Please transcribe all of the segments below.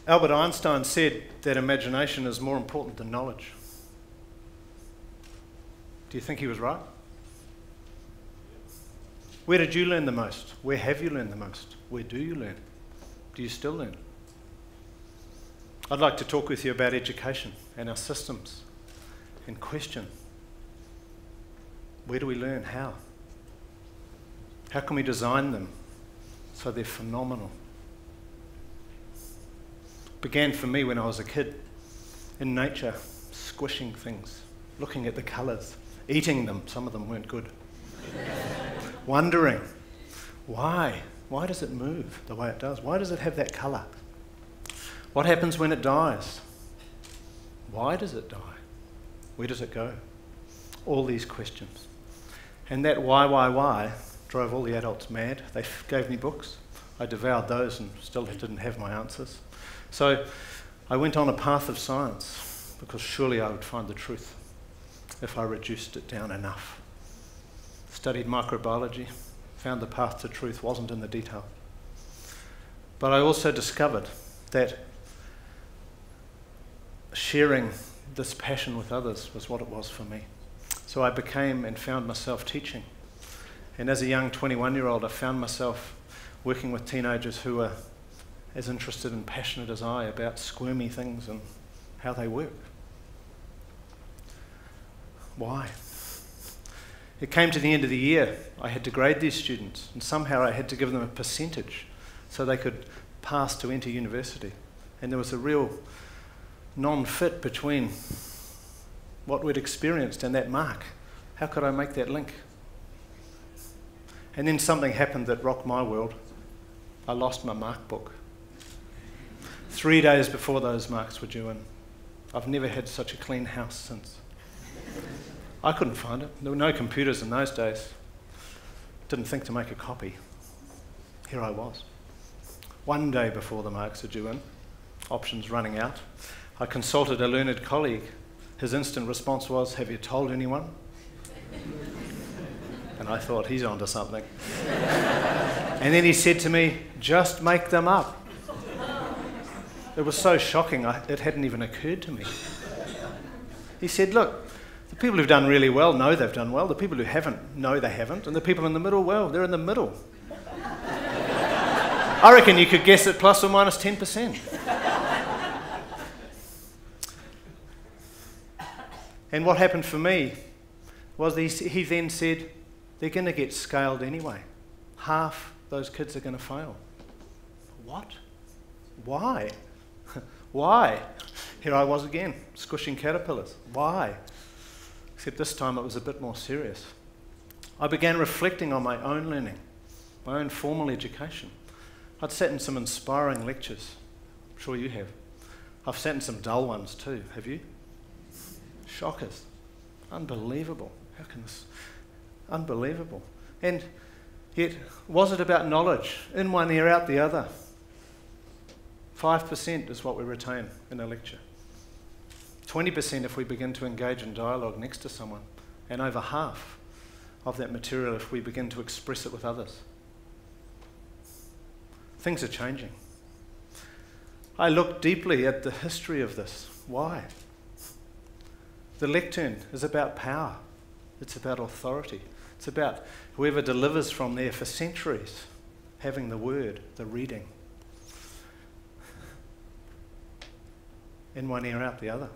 Albert Einstein said that imagination is more important than knowledge. Do you think he was right? Where did you learn the most? Where have you learned the most? Where do you learn? Do you still learn? I'd like to talk with you about education and our systems and question, where do we learn? How? How can we design them so they're phenomenal? It began for me when I was a kid, in nature, squishing things, looking at the colours, eating them. Some of them weren't good. Wondering, why? Why does it move the way it does? Why does it have that colour? What happens when it dies? Why does it die? Where does it go? All these questions. And that why drove all the adults mad. They gave me books. I devoured those and still didn't have my answers. So I went on a path of science because surely I would find the truth if I reduced it down enough. Studied microbiology, found the path to truth wasn't in the detail. But I also discovered that sharing this passion with others was what it was for me. So I became and found myself teaching. And as a young 21-year-old, I found myself working with teenagers who were as interested and passionate as I about squirmy things and how they work. Why? It came to the end of the year. I had to grade these students, and somehow I had to give them a percentage so they could pass to enter university. And there was a real non-fit between what we'd experienced and that mark. How could I make that link? And then something happened that rocked my world. I lost my mark book. 3 days before those marks were due in. I've never had such a clean house since. I couldn't find it. There were no computers in those days. Didn't think to make a copy. Here I was. 1 day before the marks are due in, options running out. I consulted a learned colleague. His instant response was, "Have you told anyone?" And I thought, he's onto something. And then he said to me, "Just make them up." It was so shocking, it hadn't even occurred to me. He said, "Look, the people who've done really well know they've done well. The people who haven't know they haven't. And the people in the middle, well, they're in the middle." I reckon you could guess it plus or minus 10%. And what happened for me was he then said, they're going to get scaled anyway. Half those kids are going to fail. What? Why? Why? Here I was again, squishing caterpillars. Why? Except this time it was a bit more serious. I began reflecting on my own learning, my own formal education. I'd sat in some inspiring lectures. I'm sure you have. I've sat in some dull ones too. Have you? Shockers. Unbelievable. How can this? Unbelievable. And yet, was it about knowledge? In one ear, out the other. 5% is what we retain in a lecture. 20% if we begin to engage in dialogue next to someone. And over half of that material if we begin to express it with others. Things are changing. I looked deeply at the history of this. Why? The lectern is about power. It's about authority. It's about whoever delivers from there for centuries, having the word, the reading. In one ear, out the other.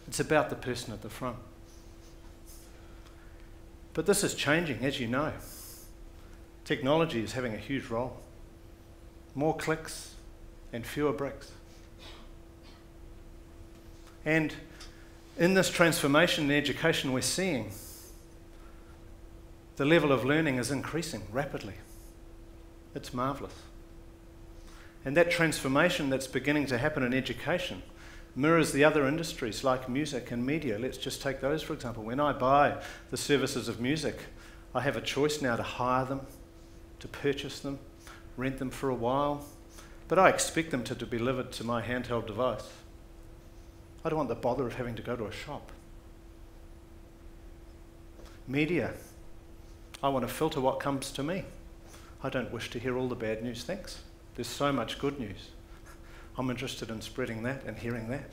It's about the person at the front. But this is changing, as you know. Technology is having a huge role. More clicks and fewer bricks. And in this transformation in education we're seeing, the level of learning is increasing rapidly. It's marvellous. And that transformation that's beginning to happen in education mirrors the other industries like music and media. Let's just take those for example. When I buy the services of music, I have a choice now to hire them, to purchase them, rent them for a while, but I expect them to be delivered to my handheld device. I don't want the bother of having to go to a shop. Media. I want to filter what comes to me. I don't wish to hear all the bad news, thanks. There's so much good news. I'm interested in spreading that and hearing that.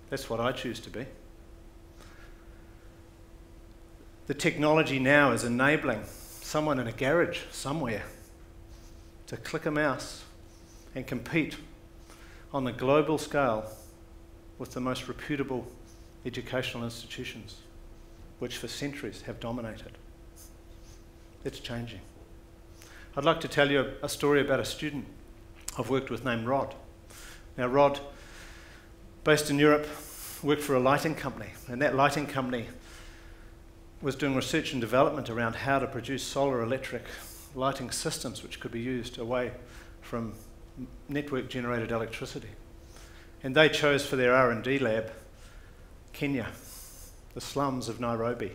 That's what I choose to be. The technology now is enabling someone in a garage somewhere to click a mouse and compete on the global scale with the most reputable educational institutions, which for centuries have dominated. It's changing. I'd like to tell you a story about a student I've worked with named Rod. Now Rod, based in Europe, worked for a lighting company, and that lighting company was doing research and development around how to produce solar electric lighting systems which could be used away from network generated electricity. And they chose for their R&D lab Kenya, the slums of Nairobi,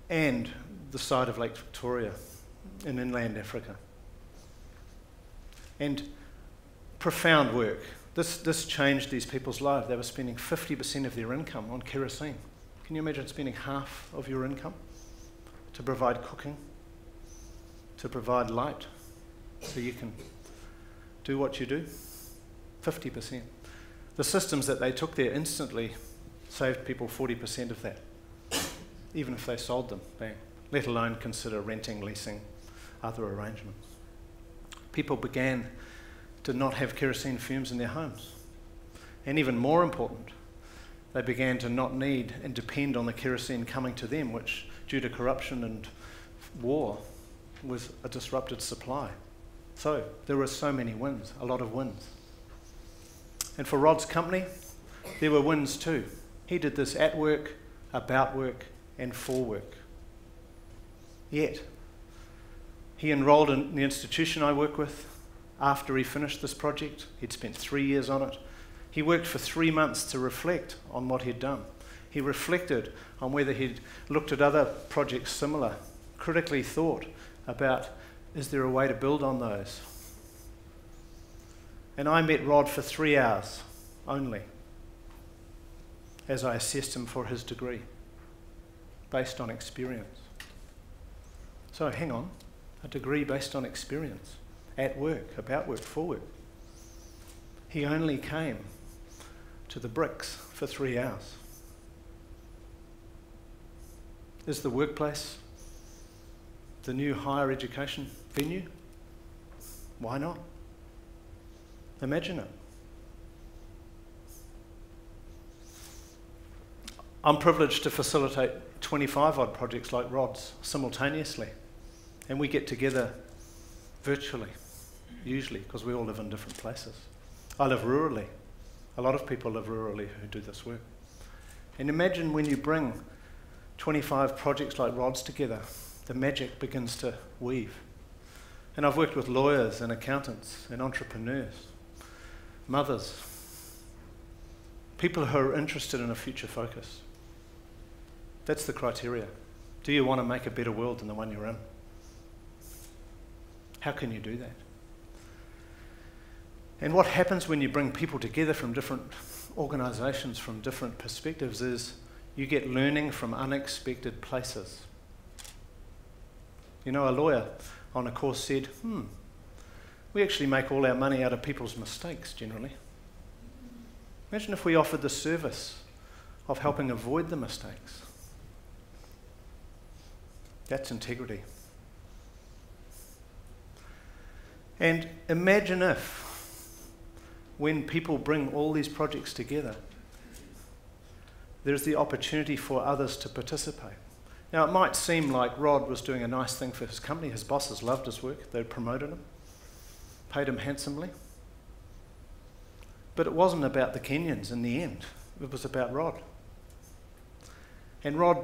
and the side of Lake Victoria in inland Africa. And profound work. This changed these people's lives. They were spending 50% of their income on kerosene. Can you imagine spending half of your income to provide cooking, to provide light, so you can do what you do? 50%. The systems that they took there instantly saved people 40% of that, even if they sold them, bang, let alone consider renting, leasing, other arrangements. People began to not have kerosene fumes in their homes. And even more important, they began to not need and depend on the kerosene coming to them, which, due to corruption and war, was a disrupted supply. So there were so many wins, a lot of wins. And for Rod's company, there were wins too. He did this at work, about work, and for work. Yet, he enrolled in the institution I work with. After he finished this project, he'd spent 3 years on it. He worked for 3 months to reflect on what he'd done. He reflected on whether he'd looked at other projects similar, critically thought about, is there a way to build on those? And I met Rod for 3 hours only as I assessed him for his degree, based on experience. So hang on, a degree based on experience, at work, about work, for work. He only came to the bricks for 3 hours. Is the workplace the new higher education venue? Why not? Imagine it. I'm privileged to facilitate 25 odd projects like Rod's simultaneously, and we get together virtually, usually, because we all live in different places. I live rurally. A lot of people live rurally who do this work. And imagine when you bring 25 projects like Rod's together, the magic begins to weave. And I've worked with lawyers and accountants and entrepreneurs, mothers, people who are interested in a future focus. That's the criteria. Do you want to make a better world than the one you're in? How can you do that? And what happens when you bring people together from different organisations, from different perspectives, is you get learning from unexpected places. You know, a lawyer on a course said, we actually make all our money out of people's mistakes generally. Imagine if we offered the service of helping avoid the mistakes. That's integrity. And imagine if, when people bring all these projects together, there's the opportunity for others to participate. Now, it might seem like Rod was doing a nice thing for his company. His bosses loved his work. They promoted him, paid him handsomely. But it wasn't about the Kenyans in the end. It was about Rod. And Rod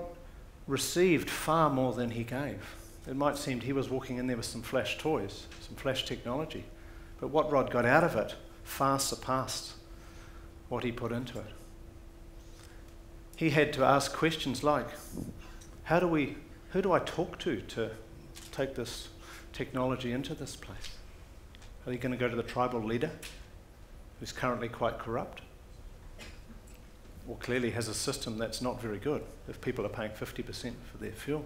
received far more than he gave. It might seem he was walking in there with some flash toys, some flash technology. But what Rod got out of it far surpassed what he put into it. He had to ask questions like, who do I talk to take this technology into this place? Are you going to go to the tribal leader, who's currently quite corrupt? Or clearly has a system that's not very good if people are paying 50% for their fuel?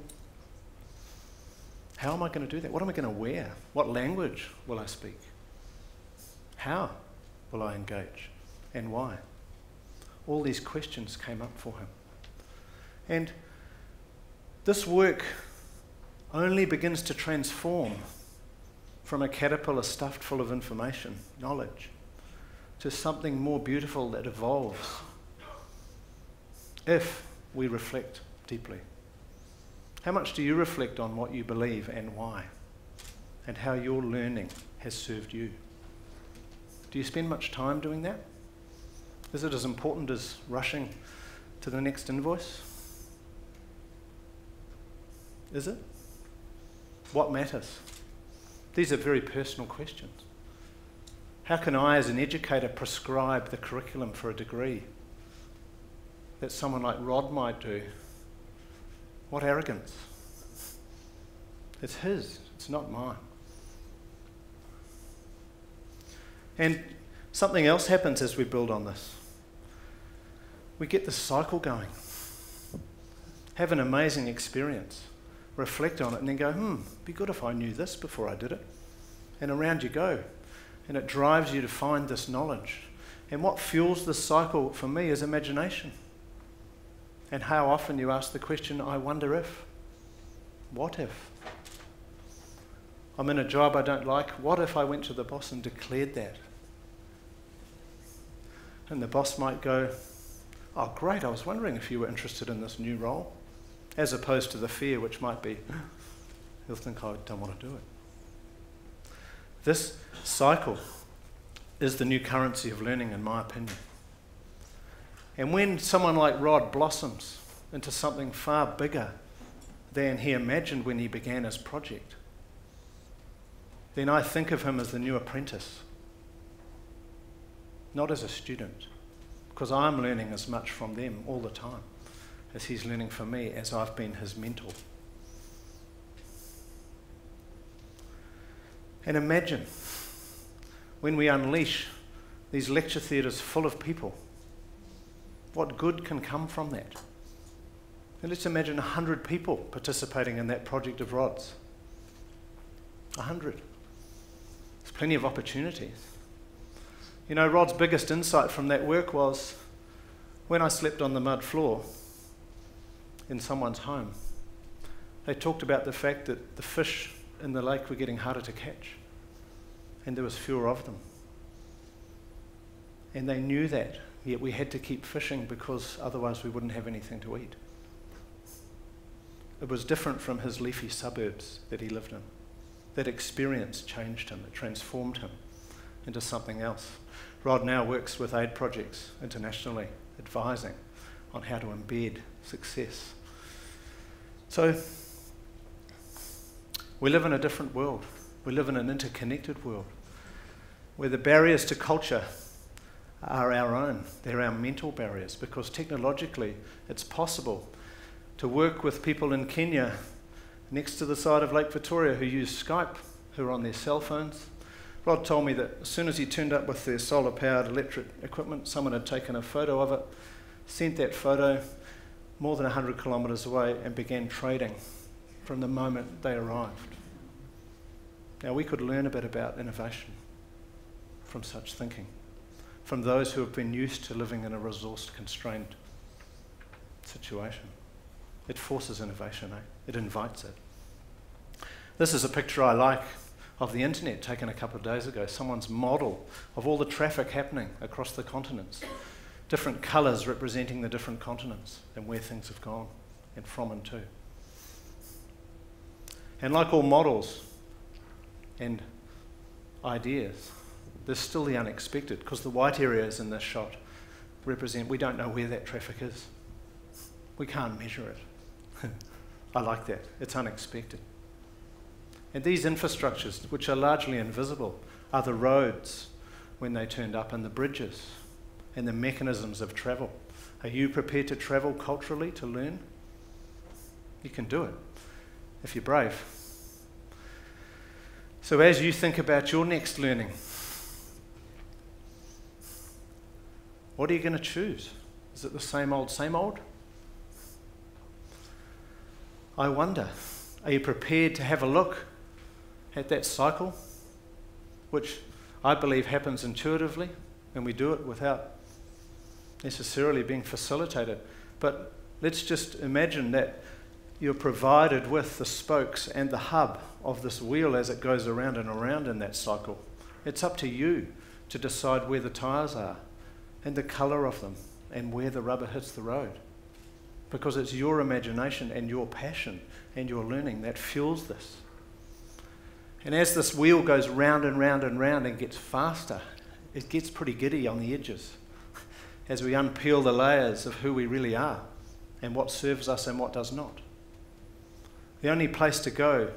How am I going to do that? What am I going to wear? What language will I speak? How will I engage? And why? All these questions came up for him. And this work only begins to transform from a caterpillar stuffed full of information, knowledge, to something more beautiful that evolves if we reflect deeply. How much do you reflect on what you believe and why, and how your learning has served you? Do you spend much time doing that? Is it as important as rushing to the next invoice? Is it? What matters? These are very personal questions. How can I, as an educator, prescribe the curriculum for a degree that someone like Rod might do? What arrogance. It's his, it's not mine. And something else happens as we build on this. We get this cycle going. Have an amazing experience. Reflect on it and then go, be good if I knew this before I did it. And around you go. And it drives you to find this knowledge. And what fuels this cycle for me is imagination. And how often you ask the question, I wonder if. What if? I'm in a job I don't like. What if I went to the boss and declared that? And the boss might go, oh great, I was wondering if you were interested in this new role. As opposed to the fear which might be, he'll think I don't want to do it. This cycle is the new currency of learning, in my opinion. And when someone like Rod blossoms into something far bigger than he imagined when he began his project, then I think of him as the new apprentice, not as a student, because I'm learning as much from them all the time as he's learning from me, as I've been his mentor. And imagine when we unleash these lecture theatres full of people, what good can come from that? And let's imagine 100 people participating in that project of Rod's. 100. There's plenty of opportunities. You know, Rod's biggest insight from that work was, when I slept on the mud floor in someone's home, they talked about the fact that the fish in the lake were getting harder to catch, and there was fewer of them. And they knew that, yet we had to keep fishing because otherwise we wouldn't have anything to eat. It was different from his leafy suburbs that he lived in. That experience changed him, it transformed him into something else. Rod now works with aid projects internationally, advising on how to embed success. So, we live in a different world. We live in an interconnected world where the barriers to culture are our own. They're our mental barriers, because technologically it's possible to work with people in Kenya next to the side of Lake Victoria who use Skype, who are on their cell phones. Rod told me that as soon as he turned up with their solar-powered electric equipment, someone had taken a photo of it, sent that photo more than 100 kilometres away and began trading from the moment they arrived. Now, we could learn a bit about innovation from such thinking, from those who have been used to living in a resource-constrained situation. It forces innovation, eh? It invites it. This is a picture I like of the internet taken a couple of days ago, someone's model of all the traffic happening across the continents, different colours representing the different continents and where things have gone, and from and to. And like all models and ideas, there's still the unexpected, because the white areas in this shot represent, we don't know where that traffic is. We can't measure it. I like that. It's unexpected. And these infrastructures, which are largely invisible, are the roads when they turned up, and the bridges and the mechanisms of travel. Are you prepared to travel culturally to learn? You can do it if you're brave. So as you think about your next learning, what are you going to choose? Is it the same old, same old? I wonder, are you prepared to have a look at that cycle, which I believe happens intuitively, and we do it without necessarily being facilitated. But let's just imagine that you're provided with the spokes and the hub of this wheel as it goes around and around in that cycle. It's up to you to decide where the tyres are and the colour of them and where the rubber hits the road. Because it's your imagination and your passion and your learning that fuels this. And as this wheel goes round and round and round and gets faster, it gets pretty giddy on the edges as we unpeel the layers of who we really are and what serves us and what does not. The only place to go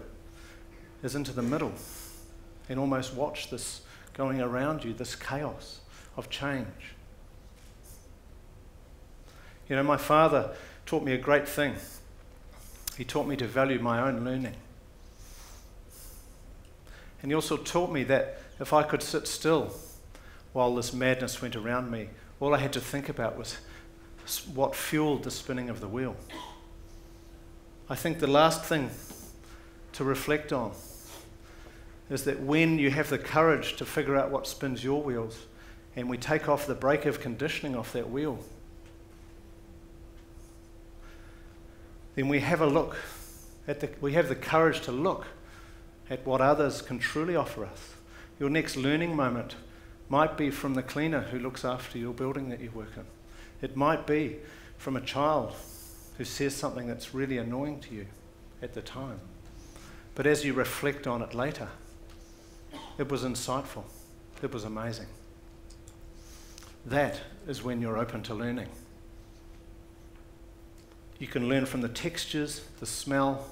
is into the middle and almost watch this going around you, this chaos of change. You know, my father taught me a great thing. He taught me to value my own learning. And he also taught me that if I could sit still while this madness went around me, all I had to think about was what fueled the spinning of the wheel. I think the last thing to reflect on is that when you have the courage to figure out what spins your wheels and we take off the brake of conditioning off that wheel, then we have a look at we have the courage to look at what others can truly offer us. Your next learning moment might be from the cleaner who looks after your building that you work in. It might be from a child who says something that's really annoying to you at the time. But as you reflect on it later, it was insightful. It was amazing. That is when you're open to learning. You can learn from the textures, the smell,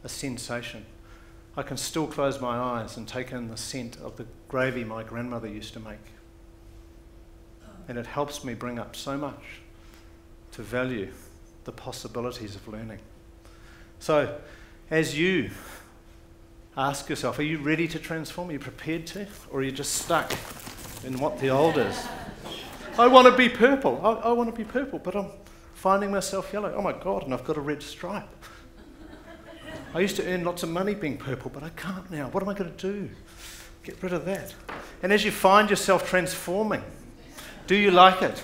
a sensation. I can still close my eyes and take in the scent of the gravy my grandmother used to make. And it helps me bring up so much to value the possibilities of learning. So, as you ask yourself, are you ready to transform? Are you prepared to? Or are you just stuck in what the old is? I want to be purple. I want to be purple, but I'm finding myself yellow. Oh my God, and I've got a red stripe. I used to earn lots of money being purple, but I can't now. What am I going to do? Get rid of that. And as you find yourself transforming, do you like it?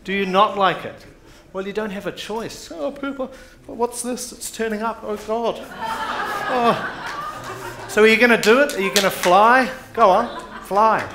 Do you not like it? Well, you don't have a choice. Oh, purple. What's this? It's turning up. Oh, God. Oh. So are you going to do it? Are you going to fly? Go on, fly.